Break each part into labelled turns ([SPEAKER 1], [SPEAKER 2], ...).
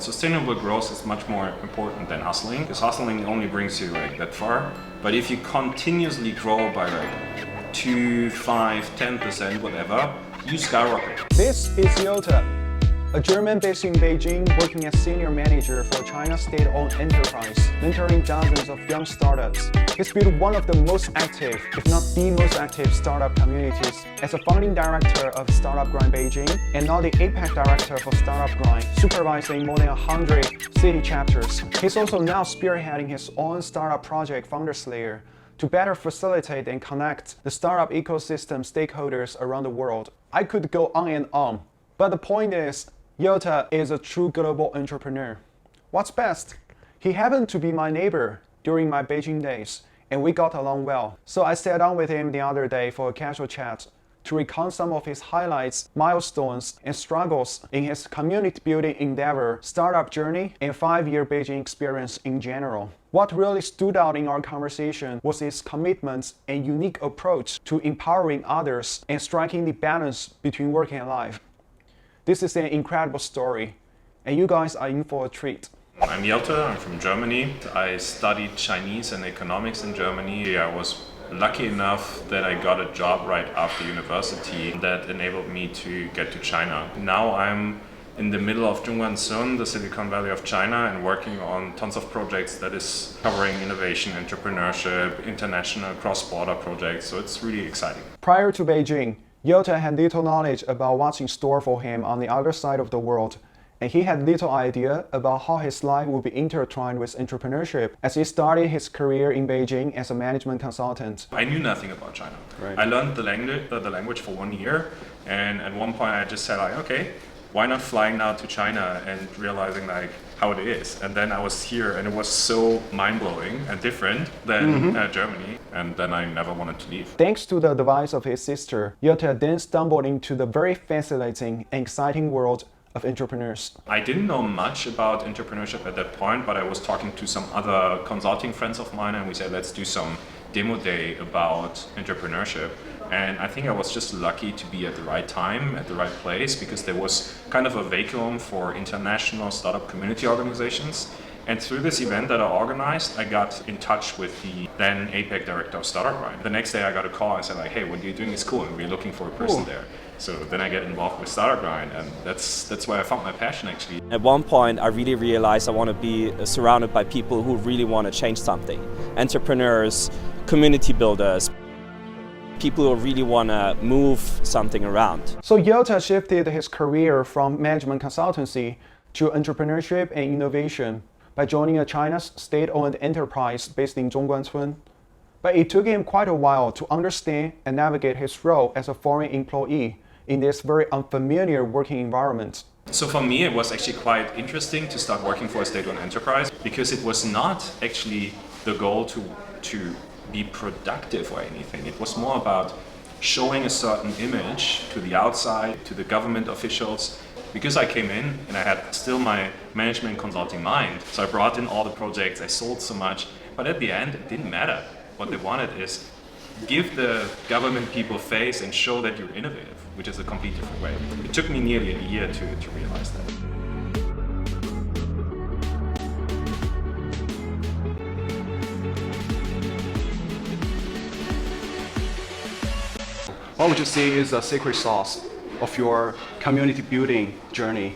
[SPEAKER 1] Sustainable growth is much more important than hustling, because hustling only brings you like that far. But if you continuously grow by like 2, 5, 10%, whatever, you skyrocket.
[SPEAKER 2] This is Jelte, a German based in Beijing working as senior manager for China's state-owned enterprise, mentoring dozens of young startups. He's built one of the most active, if not the most active, startup communities as a founding director of Startup Grind Beijing and now the APAC director for Startup Grind, supervising more than 100 city chapters. He's also now spearheading his own startup project, FoundersLair, to better facilitate and connect the startup ecosystem stakeholders around the world. I could go on and on, but the point is, Jelte is a true global entrepreneur. What's best? He happened to be my neighbor during my Beijing days, and we got along well. So I sat down with him the other day for a casual chat to recount some of his highlights, milestones, and struggles in his community building endeavor, startup journey, and 5-year Beijing experience in general. What really stood out in our conversation was his commitment and unique approach to empowering others and striking the balance between work and life. This is an incredible story, and you guys are in for a treat.
[SPEAKER 1] I'm Jelte, I'm from Germany. I studied Chinese and economics in Germany. I was lucky enough that I got a job right after university that enabled me to get to China. Now I'm in the middle of Zhongguancun, the Silicon Valley of China, and working on tons of projects that is covering innovation, entrepreneurship, international cross-border projects, so it's really exciting.
[SPEAKER 2] Prior to Beijing, Jelte had little knowledge about what's in store for him on the other side of the world, and he had little idea about how his life would be intertwined with entrepreneurship as he started his career in Beijing as a management consultant.
[SPEAKER 1] I knew nothing about China.
[SPEAKER 2] Right.
[SPEAKER 1] I learned the language for 1 year, and at one point I just said like, okay, why not flying now to China and realizing like how it is? And then I was here and it was so mind-blowing and different than Germany, and then I never wanted to leave.
[SPEAKER 2] Thanks to the advice of his sister, Jelte then stumbled into the very fascinating and exciting world of entrepreneurs.
[SPEAKER 1] I didn't know much about entrepreneurship at that point, but I was talking to some other consulting friends of mine and we said, let's do some demo day about entrepreneurship. And I think I was just lucky to be at the right time, at the right place, because there was kind of a vacuum for international startup community organizations. And through this event that I organized, I got in touch with the then APAC director of Startup Grind. The next day I got a call and said like, hey, what you're doing is cool and we're looking for a person there. So then I get involved with Startup Grind, and that's where I found my passion actually.
[SPEAKER 3] At one point I really realized I want to be surrounded by people who really want to change something. Entrepreneurs, community builders, people who really want to move something around.
[SPEAKER 2] So Jelte shifted his career from management consultancy to entrepreneurship and innovation by joining a China's state-owned enterprise based in Zhongguancun. But it took him quite a while to understand and navigate his role as a foreign employee in this very unfamiliar working environment.
[SPEAKER 1] So for me, it was actually quite interesting to start working for a state-owned enterprise, because it was not actually the goal to be productive or anything. It was more about showing a certain image to the outside, to the government officials, because I came in and I had still my management consulting mind. So I brought in all the projects, I sold so much, but at the end, it didn't matter. What they wanted is give the government people face and show that you're innovative, which is a complete different way. It took me nearly a year to realize that.
[SPEAKER 2] What would you say is the secret sauce of your community building journey?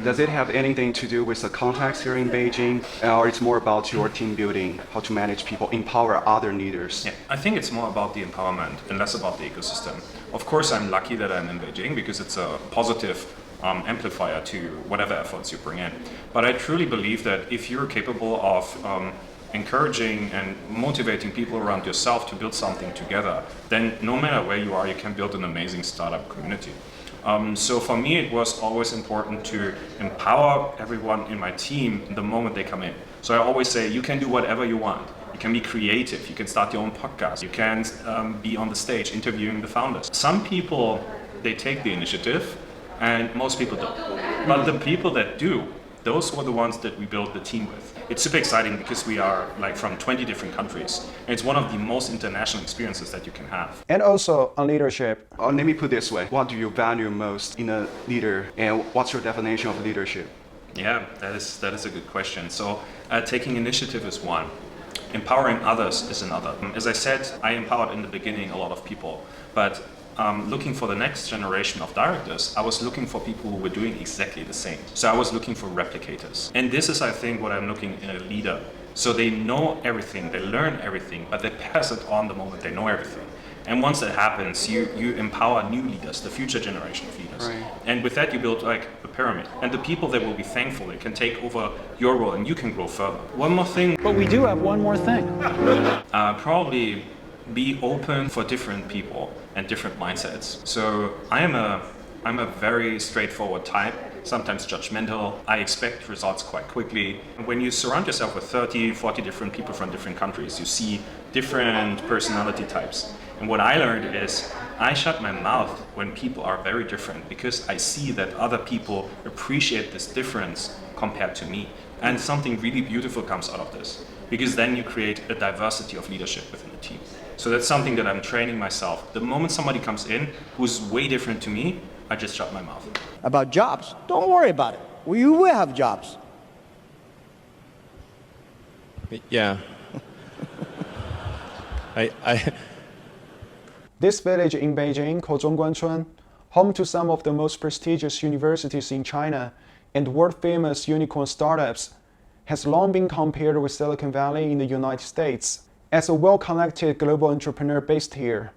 [SPEAKER 2] Does it have anything to do with the context here in Beijing, or it's more about your team building, how to manage people, empower other leaders?
[SPEAKER 1] Yeah, I think it's more about the empowerment and less about the ecosystem. Of course, I'm lucky that I'm in Beijing because it's a positive amplifier to whatever efforts you bring in. But I truly believe that if you're capable of encouraging and motivating people around yourself to build something together, then no matter where you are, you can build an amazing startup community. So for me, it was always important to empower everyone in my team the moment they come in. So I always say, you can do whatever you want. You can be creative, you can start your own podcast, you can be on the stage interviewing the founders. Some people, they take the initiative, and most people don't. But the people that do, those were the ones that we built the team with. It's super exciting because we are like from 20 different countries. And it's one of the most international experiences that you can have.
[SPEAKER 2] And also on leadership. Let me put it this way. What do you value most in a leader, and what's your definition of leadership?
[SPEAKER 1] Yeah, that is a good question. So taking initiative is one. Empowering others is another. As I said, I empowered in the beginning a lot of people, but looking for the next generation of directors, I was looking for people who were doing exactly the same. So I was looking for replicators. And this is, I think, what I'm looking in a leader. So they know everything, they learn everything, but they pass it on the moment they know everything. And once that happens, you empower new leaders, the future generation of leaders.
[SPEAKER 2] Right.
[SPEAKER 1] And with that, you build like a pyramid. And the people that will be thankful, they can take over your role and you can grow further. One more thing.
[SPEAKER 2] But we do have one more thing.
[SPEAKER 1] Probably be open for different people and different mindsets. So I'm a very straightforward type, sometimes judgmental. I expect results quite quickly. When you surround yourself with 30, 40 different people from different countries, you see different personality types. And what I learned is I shut my mouth when people are very different because I see that other people appreciate this difference compared to me. And something really beautiful comes out of this because then you create a diversity of leadership within the team. So that's something that I'm training myself. The moment somebody comes in who's way different to me, I just shut my mouth.
[SPEAKER 4] About jobs, don't worry about it. You will have jobs.
[SPEAKER 5] Yeah.
[SPEAKER 2] This village in Beijing, called Zhongguancun, home to some of the most prestigious universities in China and world-famous unicorn startups, has long been compared with Silicon Valley in the United States. As a well-connected global entrepreneur based here,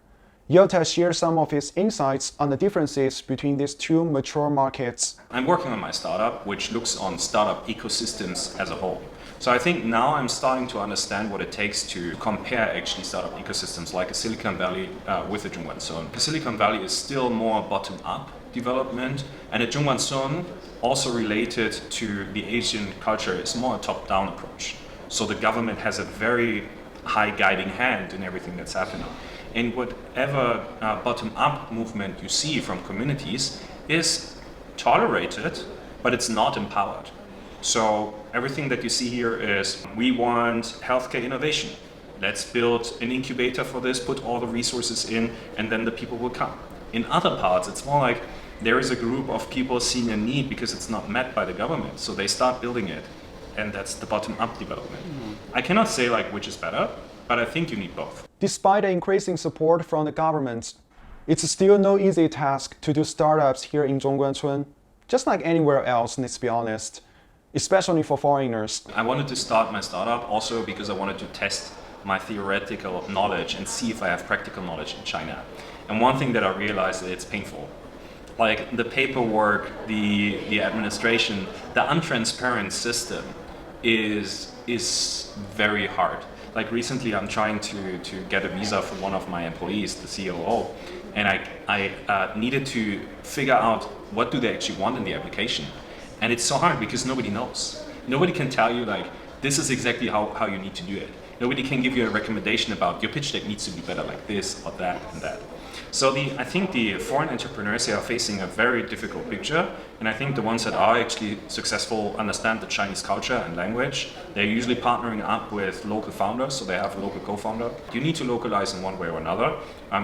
[SPEAKER 2] Jelte shares some of his insights on the differences between these two mature markets.
[SPEAKER 1] I'm working on my startup, which looks on startup ecosystems as a whole. So I think now I'm starting to understand what it takes to compare actually startup ecosystems like a Silicon Valley with a Zhongguancun. The Silicon Valley is still more bottom-up development, and a Zhongguancun, also related to the Asian culture, is more a top-down approach. So the government has a very high guiding hand in everything that's happening. And whatever bottom-up movement you see from communities is tolerated, but it's not empowered. So everything that you see here is, we want healthcare innovation. Let's build an incubator for this, put all the resources in, and then the people will come. In other parts, it's more like there is a group of people seeing a need because it's not met by the government. So they start building it, and that's the bottom-up development. I cannot say like which is better, but I think you need both.
[SPEAKER 2] Despite the increasing support from the government, it's still no easy task to do startups here in Zhongguancun, just like anywhere else, let's be honest, especially for foreigners.
[SPEAKER 1] I wanted to start my startup also because I wanted to test my theoretical knowledge and see if I have practical knowledge in China. And one thing that I realized is it's painful. Like the paperwork, the administration, the untransparent system is very hard. Like recently I'm trying to get a visa for one of my employees, the COO, and I needed to figure out what do they actually want in the application. And it's so hard because nobody knows. Nobody can tell you like, this is exactly how you need to do it. Nobody can give you a recommendation about your pitch deck needs to be better like this or that and that. So I think the foreign entrepreneurs here are facing a very difficult picture, and I think the ones that are actually successful understand the Chinese culture and language. They're usually partnering up with local founders, so they have a local co-founder. You need to localize in one way or another.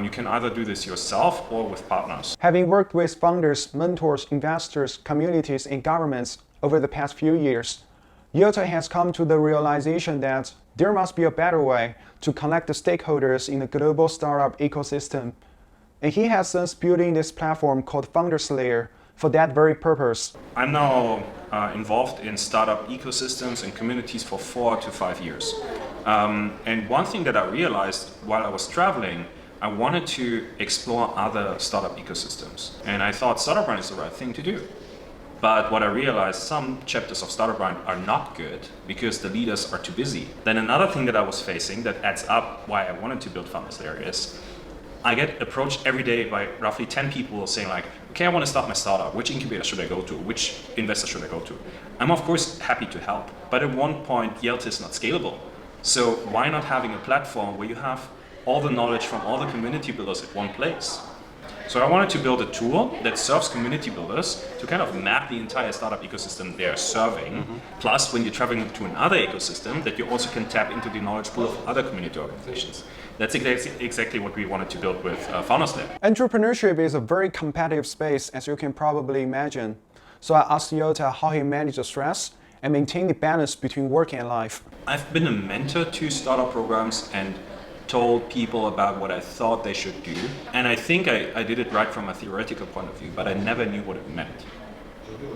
[SPEAKER 1] You can either do this yourself or with partners.
[SPEAKER 2] Having worked with founders, mentors, investors, communities, and governments over the past few years, Jelte has come to the realization that there must be a better way to connect the stakeholders in the global startup ecosystem. And he has since building this platform called FoundersLair for that very purpose.
[SPEAKER 1] I'm now involved in startup ecosystems and communities for 4 to 5 years. And one thing that I realized while I was traveling, I wanted to explore other startup ecosystems. And I thought Startup Grind is the right thing to do. But what I realized, some chapters of Startup Grind are not good because the leaders are too busy. Then another thing that I was facing that adds up why I wanted to build FoundersLair is I get approached every day by roughly 10 people saying like, okay, I want to start my startup. Which incubator should I go to? Which investor should I go to? I'm of course happy to help, but at one point Jelte is not scalable. So why not having a platform where you have all the knowledge from all the community builders at one place? So I wanted to build a tool that serves community builders to kind of map the entire startup ecosystem they're serving. Plus, when you're traveling to another ecosystem, that you also can tap into the knowledge pool of other community organizations. That's exactly what we wanted to build with FoundersLair.
[SPEAKER 2] Entrepreneurship is a very competitive space, as you can probably imagine. So I asked Jelte how he managed the stress and maintained the balance between work and life.
[SPEAKER 1] I've been a mentor to startup programs and told people about what I thought they should do. And I think I did it right from a theoretical point of view, but I never knew what it meant.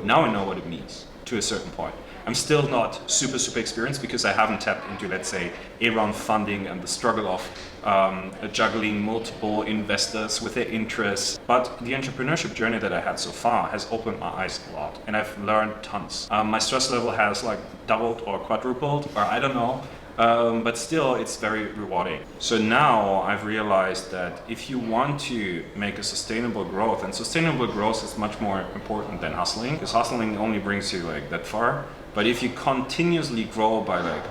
[SPEAKER 1] Now I know what it means to a certain point. I'm still not super experienced because I haven't tapped into, let's say, A-round funding and the struggle of juggling multiple investors with their interests. But the entrepreneurship journey that I had so far has opened my eyes a lot, and I've learned tons. My stress level has like doubled or quadrupled, or I don't know. But still, it's very rewarding. So now I've realized that if you want to make a sustainable growth, and sustainable growth is much more important than hustling, because hustling only brings you like that far. But if you continuously grow by like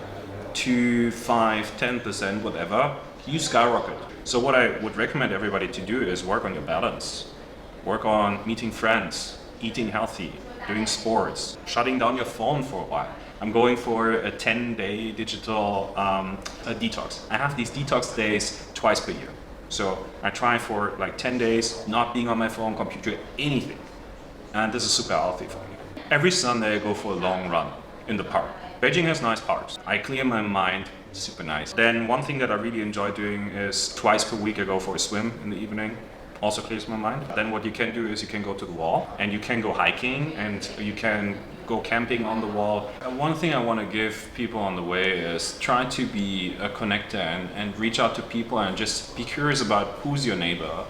[SPEAKER 1] 2, 5, 10%, whatever, you skyrocket. So what I would recommend everybody to do is work on your balance. Work on meeting friends, eating healthy, doing sports, shutting down your phone for a while. I'm going for a 10-day digital detox. I have these detox days twice per year. So I try for like 10 days, not being on my phone, computer, anything. And this is super healthy for me. Every Sunday I go for a long run in the park. Beijing has nice parks. I clear my mind, super nice. Then one thing that I really enjoy doing is twice per week I go for a swim in the evening. Also clears my mind. Then what you can do is you can go to the wall and you can go hiking and you can go camping on the wall. And one thing I want to give people on the way is try to be a connector and reach out to people and just be curious about who's your neighbor.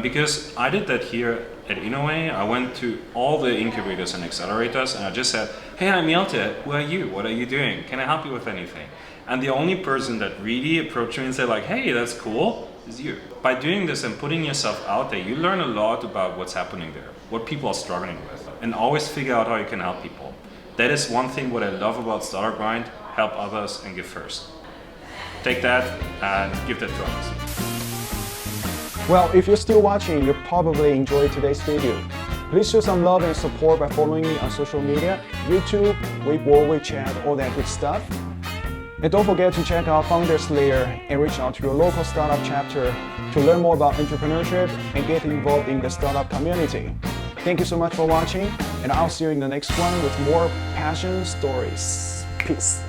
[SPEAKER 1] Because I did that here at Inoway. I went to all the incubators and accelerators and I just said, hey, I'm Jelte, who are you? What are you doing? Can I help you with anything? And the only person that really approached me and said like, hey, that's cool, is you. By doing this and putting yourself out there, you learn a lot about what's happening there, what people are struggling with, and always figure out how you can help people. That is one thing what I love about Startup Grind, help others and give first. Take that and give that to others.
[SPEAKER 2] Well, if you're still watching, you probably enjoyed today's video. Please show some love and support by following me on social media, YouTube, Weibo, WeChat, all that good stuff. And don't forget to check out FoundersLair and reach out to your local startup chapter to learn more about entrepreneurship and get involved in the startup community. Thank you so much for watching, and I'll see you in the next one with more passion stories. Peace.